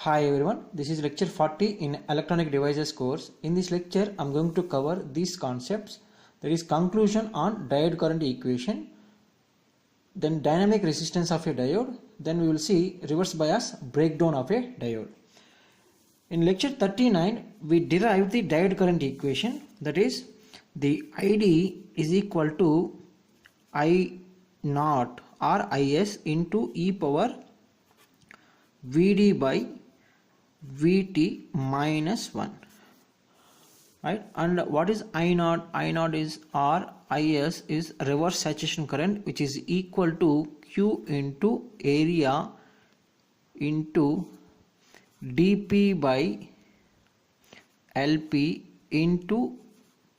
Hi everyone, this is lecture 40 in electronic devices course. In this lecture, I am going to cover these concepts. There is conclusion on diode current equation, then dynamic resistance of a diode, then we will see reverse bias breakdown of a diode. In lecture 39, we derived the diode current equation, that is the ID is equal to I naught or IS into e power Vd by Vt minus 1, right? And what is I naught? I naught is or Is is reverse saturation current, which is equal to Q into area into dP by Lp into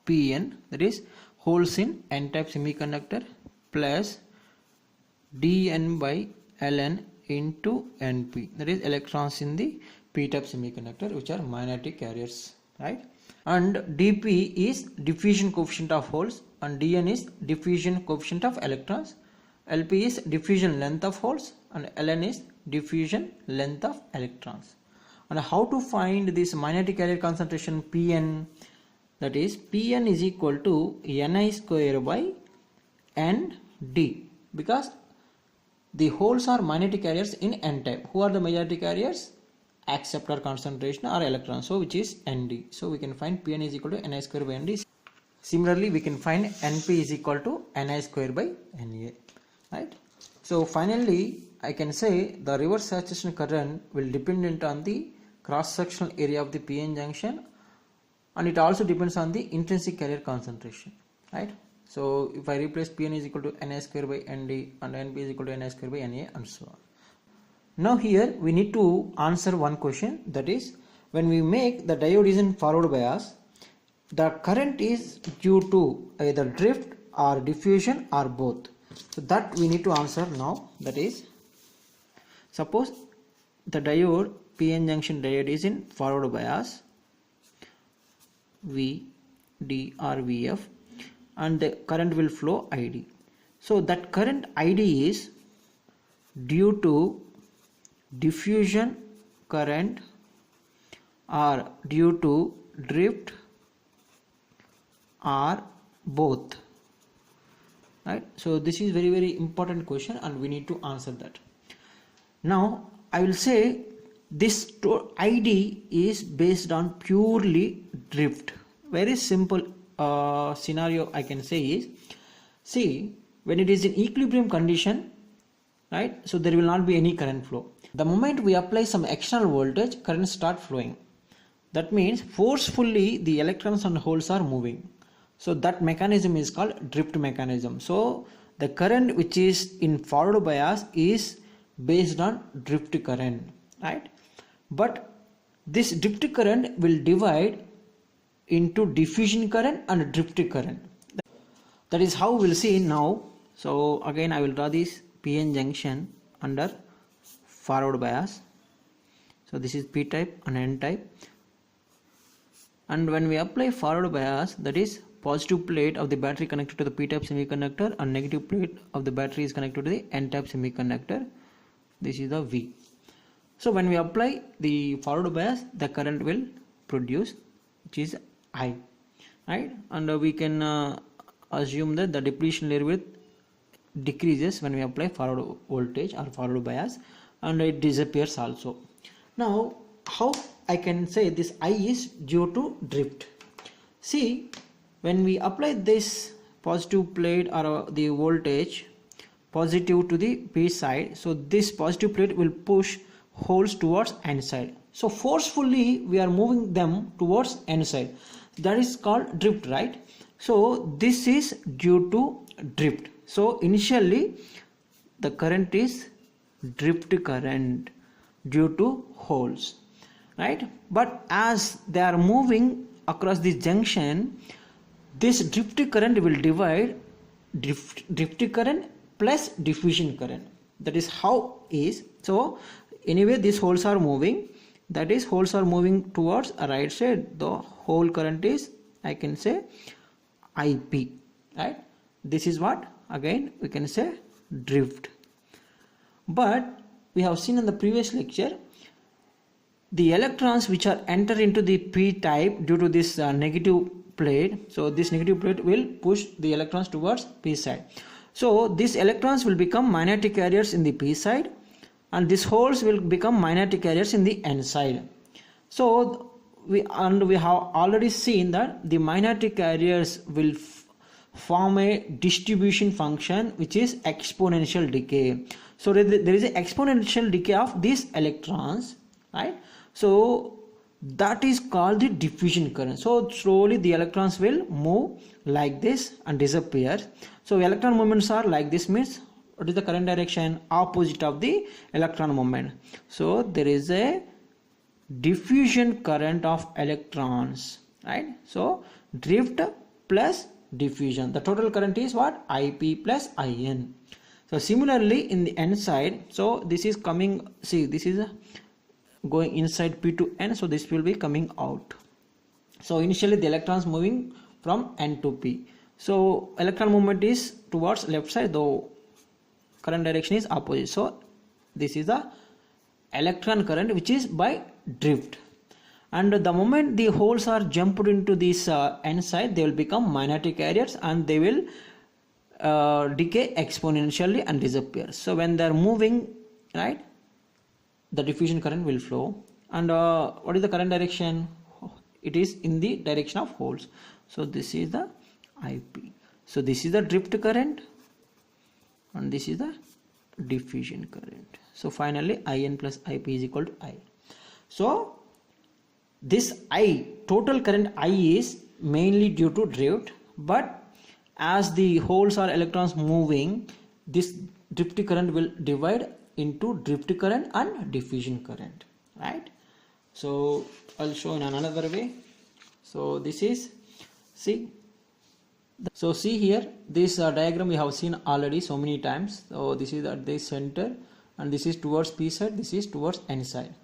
Pn, that is holes in n-type semiconductor, plus dN by Ln into Np, that is electrons in the p-type semiconductor, which are magnetic carriers, right? And dP is diffusion coefficient of holes and dN is diffusion coefficient of electrons. Lp is diffusion length of holes and Ln is diffusion length of electrons. And how to find this magnetic carrier concentration Pn? That is Pn is equal to Ni square by Nd, because the holes are magnetic carriers in n-type. Who are the magnetic carriers? Acceptor concentration or electrons, so which is Nd. So we can find Pn is equal to Ni square by Nd. Similarly, we can find Np is equal to Ni square by Na, right? So finally, I can say the reverse saturation current will depend on the cross-sectional area of the PN junction, and it also depends on the intrinsic carrier concentration, right? So if I replace Pn is equal to Ni square by Nd and Np is equal to Ni square by Na and so on. Now here we need to answer one question, that is when we make the diode is in forward bias, the current is due to either drift or diffusion or both. So that we need to answer now. That is, suppose the diode PN junction diode is in forward bias Vd or Vf, and the current will flow Id. So that current Id is due to diffusion current or due to drift or both, right? So this is very important question and we need to answer that. Now I will say this ID is based on purely drift. Very simple scenario I can say is, see, when it is in equilibrium condition, right, so there will not be any current flow. The moment we apply some external voltage, current start flowing. That means forcefully the electrons and holes are moving. So that mechanism is called drift mechanism. So the current which is in forward bias is based on drift current, right? But this drift current will divide into diffusion current and drift current. That is how we'll see now. So again I will draw this PN junction under forward bias. So this is P type and N type, and when we apply forward bias, that is positive plate of the battery connected to the P type semiconductor and negative plate of the battery is connected to the N type semiconductor. This is the V. So when we apply the forward bias, the current will produce, which is I, right? And we can assume that the depletion layer width decreases when we apply forward voltage or forward bias, and it disappears also. Now how I can say this I is due to drift? See, when we apply this positive plate or the voltage positive to the P side, so this positive plate will push holes towards N side. So forcefully we are moving them towards N side. That is called drift, right? So this is due to drift. So initially the current is drift current due to holes, right? But as they are moving across this junction, this drift current will divide drift current plus diffusion current. That is how is. So anyway these holes are moving, that is holes are moving towards a right side, the whole current is, I can say, IP, right? This is what again we can say drift. But we have seen in the previous lecture, the electrons which are enter into the p type due to this negative plate, so this negative plate will push the electrons towards p side. So these electrons will become magnetic carriers in the p side, and these holes will become magnetic carriers in the n side. So we have already seen that the magnetic carriers will form a distribution function which is exponential decay. So there is an exponential decay of these electrons, right? So that is called the diffusion current. So slowly the electrons will move like this and disappear. So electron movements are like this, means what is the current direction? Opposite of the electron movement. So there is a diffusion current of electrons, right? So drift plus diffusion, the total current is what? Ip plus In. So similarly in the n side, so this is coming, see this is going inside p to n, so this will be coming out. So initially the electrons moving from n to p, so electron movement is towards left side, though current direction is opposite. So this is the electron current which is by drift, and the moment the holes are jumped into this n side, they will become magnetic carriers and they will decay exponentially and disappear. So when they are moving, right, the diffusion current will flow. And what is the current direction? It is in the direction of holes. So this is the Ip. So this is the drift current and this is the diffusion current. So finally In plus Ip is equal to I. So this I, total current I, is mainly due to drift, but as the holes are electrons moving, this drift current will divide into drift current and diffusion current, right? So I'll show in another way. So this is, see, so see here, this diagram we have seen already so many times. So this is at the center and this is towards p side, this is towards n side.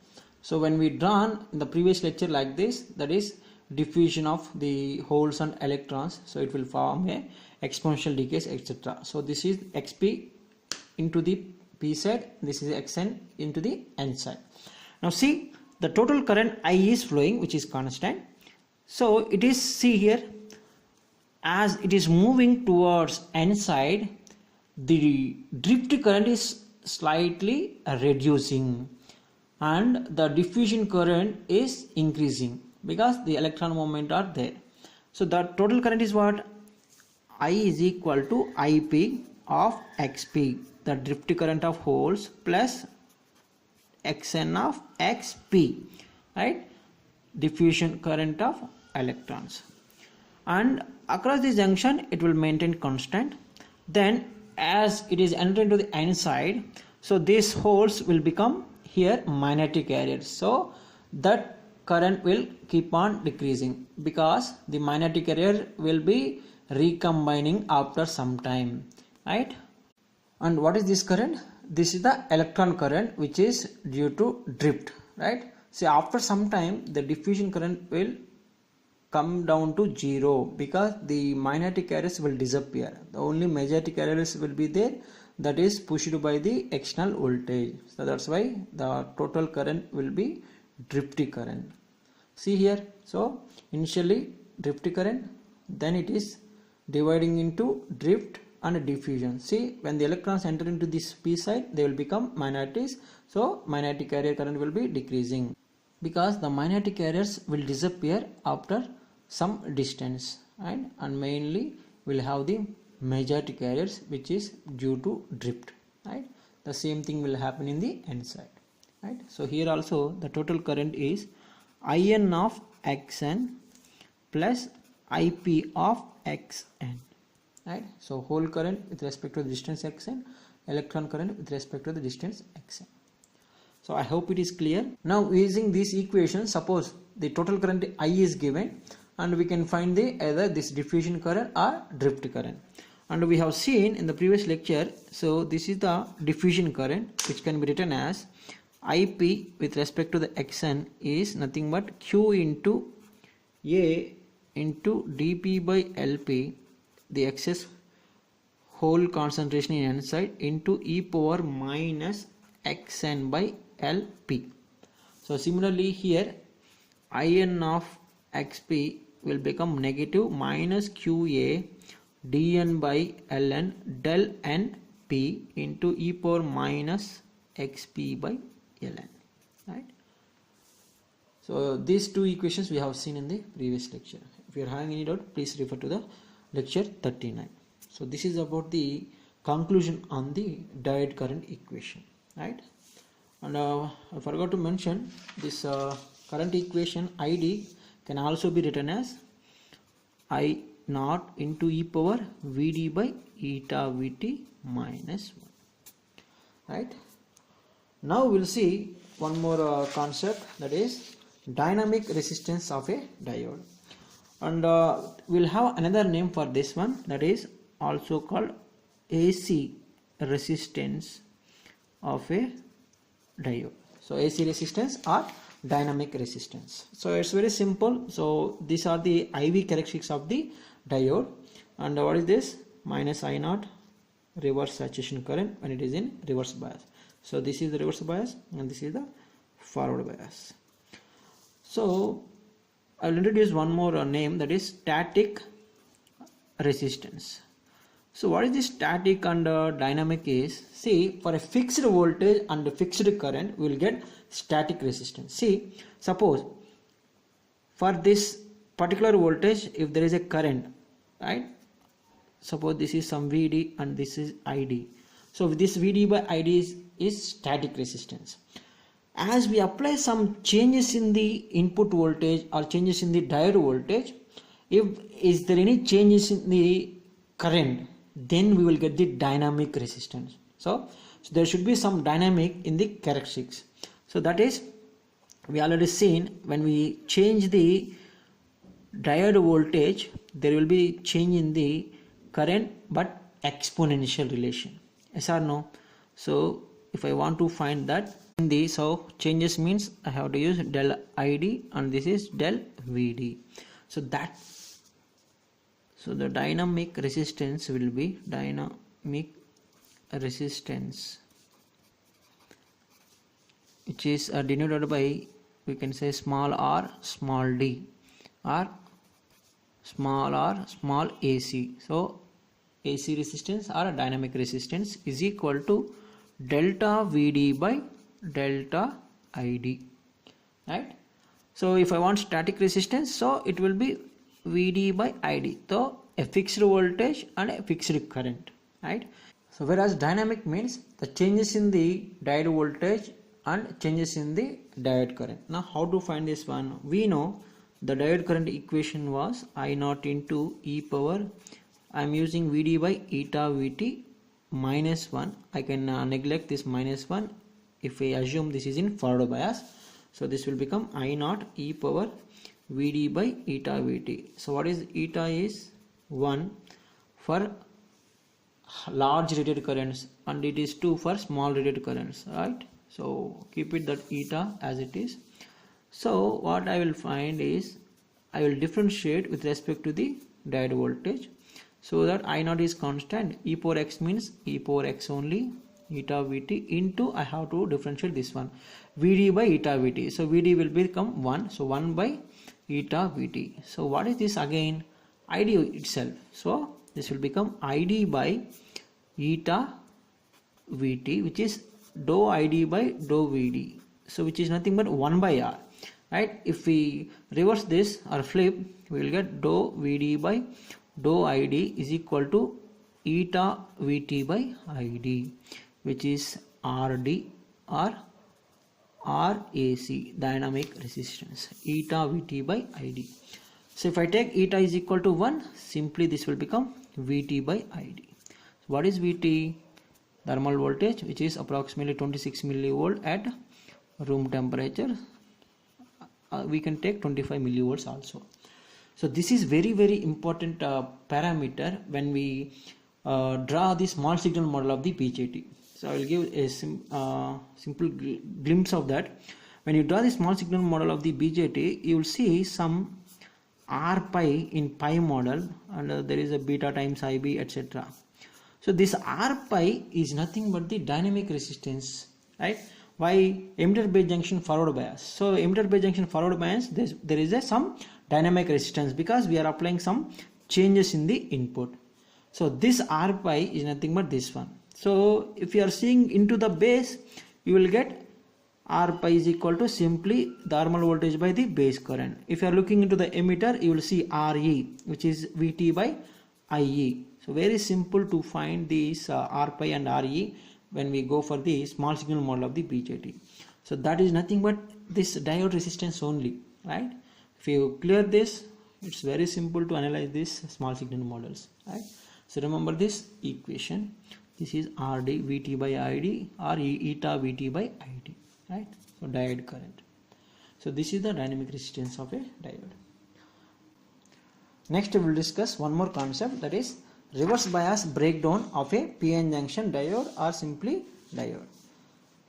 So when we drawn in the previous lecture like this, that is diffusion of the holes and electrons, so it will form a exponential decays, etc. So this is xp into the p side, this is xn into the n side. Now see, the total current I is flowing, which is constant. So it is, see here, as it is moving towards n side, the drift current is slightly reducing and the diffusion current is increasing because the electron movement are there. So the total current is what? I is equal to Ip of xp, the drift current of holes, plus xn of xp, right, diffusion current of electrons. And across this junction it will maintain constant. Then as it is entering into the n side, so these holes will become here magnetic carriers. So that current will keep on decreasing because the magnetic carrier will be recombining after some time, right? And what is this current? This is the electron current which is due to drift, right? See, after some time the diffusion current will come down to zero because the magnetic carriers will disappear. The only magnetic carriers will be there, that is pushed by the external voltage. So that's why the total current will be drift current. See here, so initially drift current, then it is dividing into drift and diffusion. See, when the electrons enter into this p side, they will become magnetics. So magnetic carrier current will be decreasing because the magnetic carriers will disappear after some distance, right? And mainly will have the magnetic carriers which is due to drift, right? The same thing will happen in the n side, right? So here also the total current is In of xn plus Ip of xn, right? So whole current with respect to the distance xn, electron current with respect to the distance xn. So I hope it is clear. Now using this equation, suppose the total current I is given and we can find the either this diffusion current or drift current. And we have seen in the previous lecture, so this is the diffusion current which can be written as Ip with respect to the xn is nothing but Q into A into dP by Lp, the excess hole concentration in n side, into e power minus xn by Lp. So similarly here In of xp will become negative minus qa dn by ln del n p into e power minus xp by ln, right? So these two equations we have seen in the previous lecture. If you are having any doubt, please refer to the lecture 39. So this is about the conclusion on the diode current equation, right? And I forgot to mention this current equation ID can also be written as I naught into e power Vd by eta Vt minus 1, right? Now we'll see one more concept, that is dynamic resistance of a diode, and we'll have another name for this one, that is also called AC resistance of a diode. So AC resistance or dynamic resistance. So it's very simple. So these are the IV characteristics of the diode, and what is this? Minus I naught reverse saturation current when it is in reverse bias. So this is the reverse bias and this is the forward bias. So I will introduce one more name, that is static resistance. So what is this static and dynamic is? See, for a fixed voltage and a fixed current we will get static resistance. See, suppose for this particular voltage, if there is a current, right, suppose this is some Vd and this is Id. So this Vd by Id is static resistance. As we apply some changes in the input voltage or changes in the diode voltage, if is there any changes in the current, then we will get the dynamic resistance. So there should be some dynamic in the characteristics. So that is, we already seen when we change the diode voltage, there will be change in the current but exponential relation. Yes or no? So if I want to find that in the, so changes means I have to use del id and this is del vd. So that, so the dynamic resistance will be dynamic resistance, which is denoted by, we can say small r small d or small r small ac. So AC resistance or dynamic resistance is equal to delta vd by delta id, right? So if I want static resistance, so it will be vd by id, so a fixed voltage and a fixed current, right? So whereas dynamic means the changes in the diode voltage and changes in the diode current. Now how to find this one? We know the diode current equation was I naught into e power, I am using vd by eta vt minus 1. I can neglect this minus 1 if I assume this is in forward bias. So this will become I naught e power vd by eta vt. So what is eta is 1 for large rated currents and it is 2 for small rated currents, right? So keep it that eta as it is. So what I will find is I will differentiate with respect to the diode voltage, so that I naught is constant, e power x means e power x only, eta vt into, I have to differentiate this one, vd by eta vt. So vd will become 1, so 1 by eta vt. So what is this again? id itself. So this will become id by eta vt, which is dou id by dou vd, so which is nothing but 1 by r, right? If we reverse this or flip, we will get dou vd by dou id is equal to eta vt by id, which is rd or rac, dynamic resistance, eta vt by id. So if I take eta is equal to 1, simply this will become vt by id. So what is vt? Thermal voltage, which is approximately 26 millivolt at room temperature. We can take 25 millivolts also. So this is very very important parameter when we draw the small signal model of the BJT. So I will give a simple glimpse of that. When you draw the small signal model of the BJT, you will see some R pi in pi model, and there is a beta times IB, etc. So this R pi is nothing but the dynamic resistance, right? Why? Emitter base junction forward bias. So emitter base junction forward bias, there is some dynamic resistance because we are applying some changes in the input. So this R pi is nothing but this one. So if you are seeing into the base, you will get R pi is equal to simply the thermal voltage by the base current. If you are looking into the emitter, you will see Re, which is Vt by IE. So very simple to find these R pi and Re when we go for the small signal model of the BJT. So that is nothing but this diode resistance only, right? If you clear this, it's very simple to analyze these small signal models, right? So remember this equation. This is Rd Vt by Id or eta Vt by Id, right? So diode current. So this is the dynamic resistance of a diode. Next we will discuss one more concept, that is reverse bias breakdown of a PN junction diode or simply diode.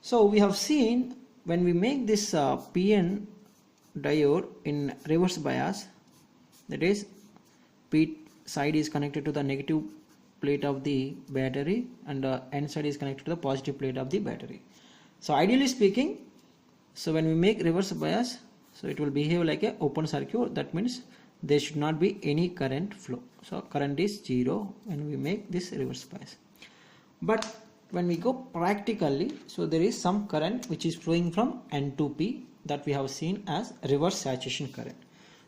So we have seen when we make this PN diode in reverse bias, that is P side is connected to the negative plate of the battery and the N side is connected to the positive plate of the battery. So ideally speaking, so when we make reverse bias, so it will behave like a open circuit. That means there should not be any current flow. So current is 0 when we make this reverse bias. But when we go practically, so there is some current which is flowing from N to P that we have seen as reverse saturation current.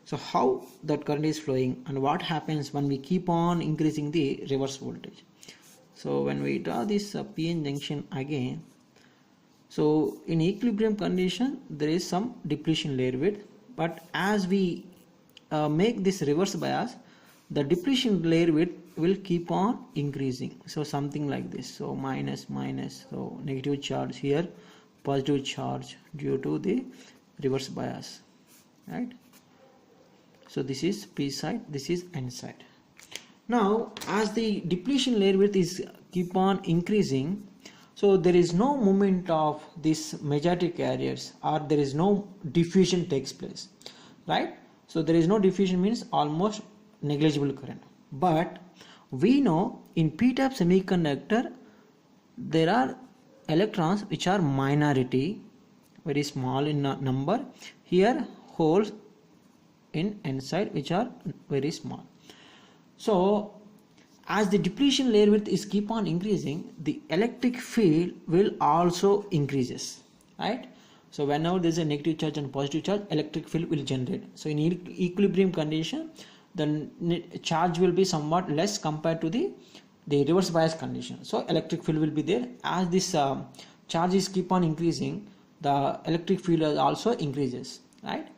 So how that current is flowing and what happens when we keep on increasing the reverse voltage. So when we draw this PN junction again, so in equilibrium condition there is some depletion layer width, but as we make this reverse bias, the depletion layer width will keep on increasing. So something like this. So minus, so negative charge here, positive charge due to the reverse bias, right? So this is P side, this is N side. Now as the depletion layer width is keep on increasing, so there is no movement of these majority carriers or there is no diffusion takes place, right? So there is no diffusion means almost negligible current. But we know in p-type semiconductor there are electrons which are minority, very small in number. Here holes in N side which are very small. So as the depletion layer width is keep on increasing, the electric field will also increases, right? So whenever there is a negative charge and positive charge, electric field will generate. So in equilibrium condition, the charge will be somewhat less compared to the reverse bias condition. So electric field will be there. As this charges keep on increasing, the electric field also increases, right?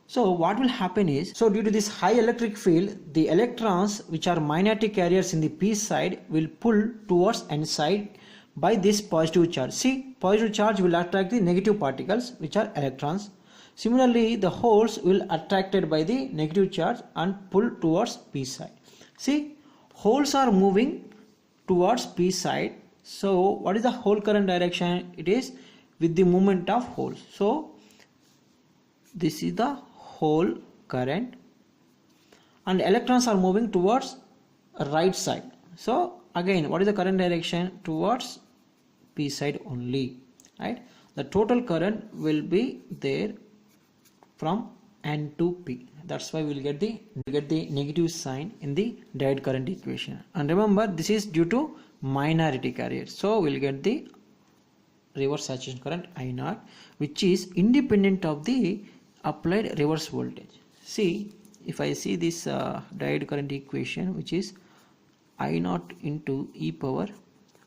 So what will happen is, so due to this high electric field, the electrons which are minority carriers in the P side will pull towards N side by this positive charge. See, positive charge will attract the negative particles which are electrons. Similarly, the holes will attracted by the negative charge and pull towards P side. See, holes are moving towards P side. So what is the hole current direction? It is with the movement of holes. So this is the hole current and electrons are moving towards right side. So again, what is the current direction? Towards P side only, right? The total current will be there from N to P. That's why we'll get the negative sign in the diode current equation. And remember, this is due to minority carriers. So we'll get the reverse saturation current I0, which is independent of the applied reverse voltage. See, if I see this diode current equation, which is I0 into e power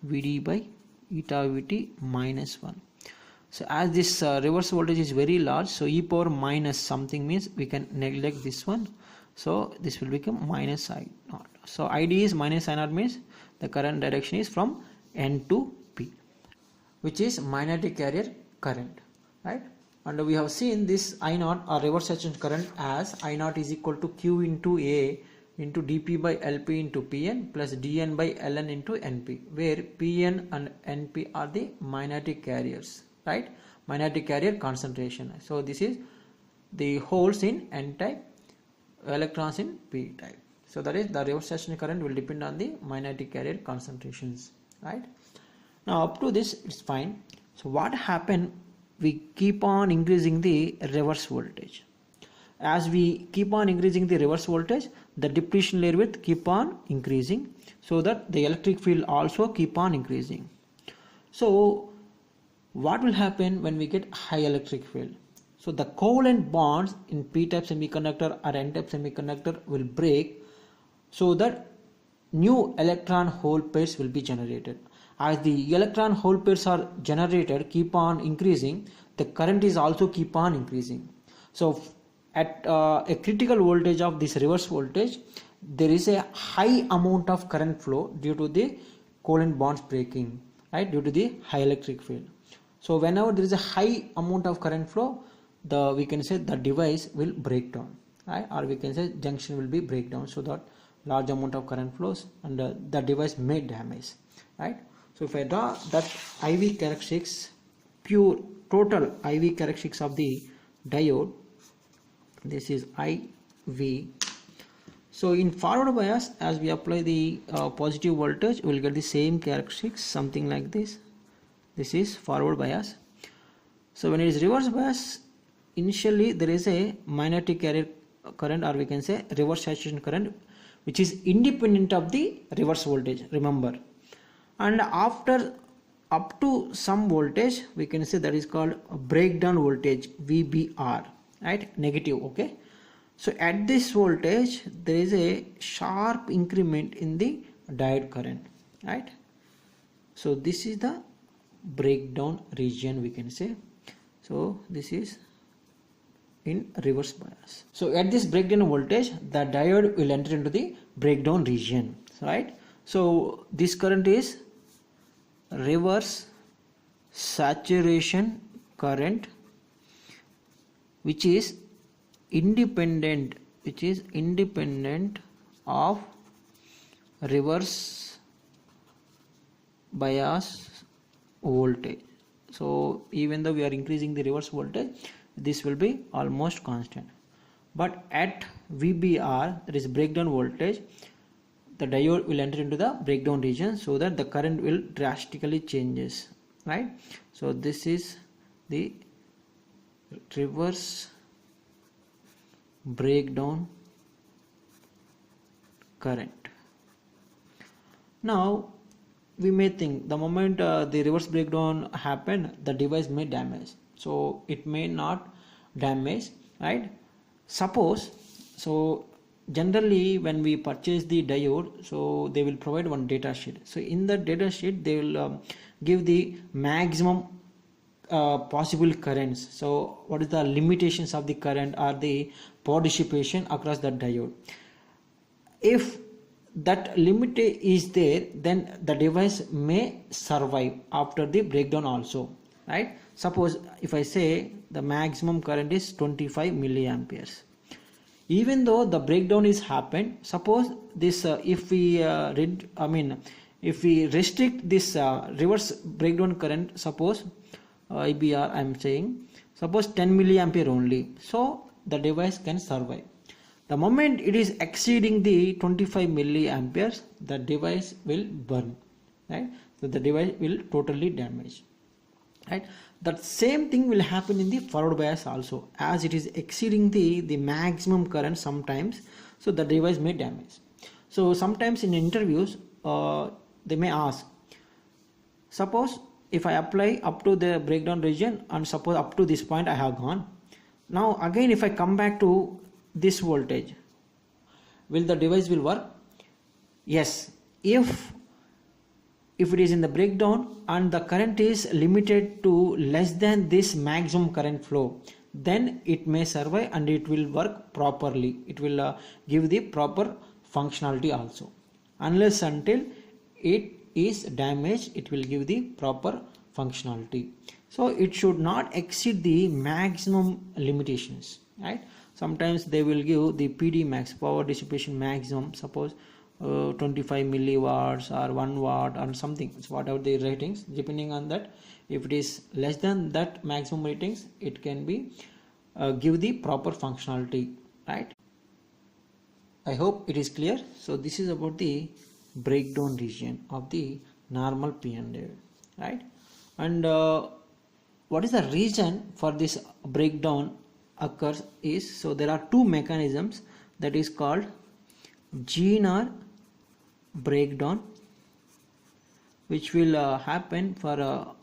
Vd by eta Vt minus 1. So as this reverse voltage is very large, so e power minus something means we can neglect this one. So this will become minus I0. So Id is minus I0 means the current direction is from N to P, which is minority carrier current, right? And we have seen this I0 or reverse saturation current as I0 is equal to Q into A into dP by LP into Pn plus dN by Ln into Np, where Pn and Np are the minority carriers, right? Minority carrier concentration. So this is the holes in N type, electrons in P type. So that is the reverse saturation current will depend on the minority carrier concentrations, right? Now up to this it's fine. So what happened we keep on increasing the reverse voltage. As we keep on increasing the reverse voltage, the depletion layer width keep on increasing, so that the electric field also keep on increasing. So what will happen when we get high electric field? So the covalent bonds in p-type semiconductor or n-type semiconductor will break, so that new electron hole pairs will be generated. As the electron hole pairs are generated, keep on increasing, the current is also keep on increasing. So at a critical voltage of this reverse voltage, there is a high amount of current flow due to the covalent bonds breaking, right, due to the high electric field. So whenever there is a high amount of current flow, we can say the device will break down, right, or we can say junction will be break down, so that large amount of current flows and the device may damage, right. So if I draw that IV characteristics, pure total IV characteristics of the diode, this is IV. So in forward bias, as we apply the positive voltage, we will get the same characteristics, something like this. This is forward bias. So when it is reverse bias, initially there is a magnetic carrier current, or we can say reverse saturation current, which is independent of the reverse voltage, remember. And after up to some voltage, we can say that is called a breakdown voltage, VBR, right, negative. Okay, so at this voltage there is a sharp increment in the diode current, right. So this is the breakdown region, we can say. So this is in reverse bias. So at this breakdown voltage, the diode will enter into the breakdown region, right. So this current is reverse saturation current, which is independent of reverse bias voltage. So even though we are increasing the reverse voltage, this will be almost constant. But at VBR, that is breakdown voltage, the diode will enter into the breakdown region, so that the current will drastically changes, right. So this is the reverse breakdown current. Now we may think the moment the reverse breakdown happen, the device may damage. So it may not damage, right. Suppose, so generally when we purchase the diode, so they will provide one data sheet. So in the data sheet they will give the maximum possible currents. So what is the limitations of the current or the power dissipation across the diode? If that limit is there, then the device may survive after the breakdown also, right. Suppose if I say the maximum current is 25 milliamperes, even though the breakdown is happened, suppose this if we restrict this reverse breakdown current, suppose IBR I am saying, suppose 10 milliampere only, so the device can survive. The moment it is exceeding the 25 milliamperes, the device will burn, right. So the device will totally damage, right. That same thing will happen in the forward bias also, as it is exceeding the maximum current sometimes, so the device may damage. So sometimes in interviews they may ask, suppose if I apply up to the breakdown region, and suppose up to this point I have gone, now again if I come back to this voltage, will the device will work? Yes, if it is in the breakdown and the current is limited to less than this maximum current flow, then it may survive and it will work properly. It will give the proper functionality also. Unless until it is damaged, it will give the proper functionality. So it should not exceed the maximum limitations, right. Sometimes they will give the PD max, power dissipation maximum, suppose 25 milliwatts or 1 watt or something, so whatever the ratings, depending on that, if it is less than that maximum ratings, it can be give the proper functionality, right. I hope it is clear. So this is about the breakdown region of the normal PN diode, right. And what is the reason for this breakdown occurs is, so there are two mechanisms that is called Zener breakdown, which will happen for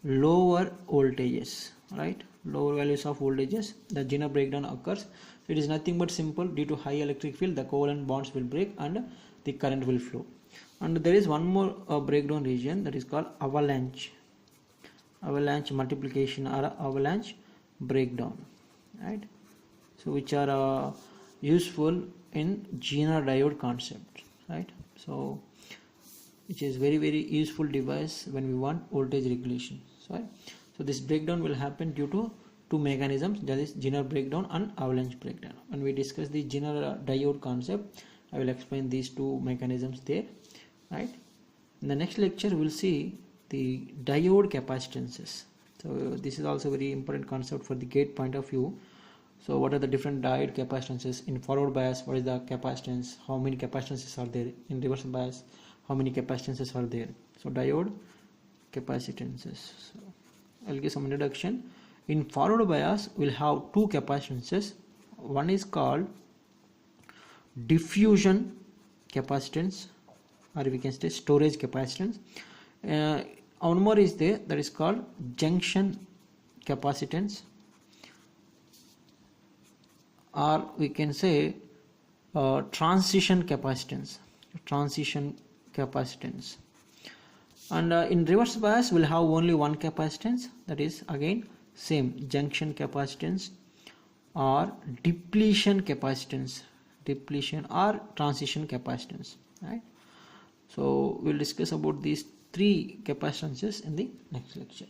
lower voltages, right? Lower values of voltages, the Zener breakdown occurs. So it is nothing but simple, due to high electric field the covalent bonds will break and the current will flow. And there is one more breakdown region that is called avalanche multiplication or avalanche breakdown, right? So which are useful in Zener diode concept, right? So which is very useful device when we want voltage regulation, right? So this breakdown will happen due to two mechanisms, that is Zener breakdown and avalanche breakdown. When we discuss the Zener diode concept, I will explain these two mechanisms there, right? In the next lecture we will see the diode capacitances. So this is also very important concept for the gate point of view. So what are the different diode capacitances? In forward bias, what is the capacitance? How many capacitances are there? In reverse bias, how many capacitances are there? So diode capacitances. So I'll give some introduction. In forward bias, we'll have two capacitances. One is called diffusion capacitance, or we can say storage capacitance. One more is there, that is called junction capacitance, or we can say transition capacitance. And in reverse bias we'll have only one capacitance, that is again same junction capacitance or depletion or transition capacitance, right? So we'll discuss about these three capacitances in the next lecture.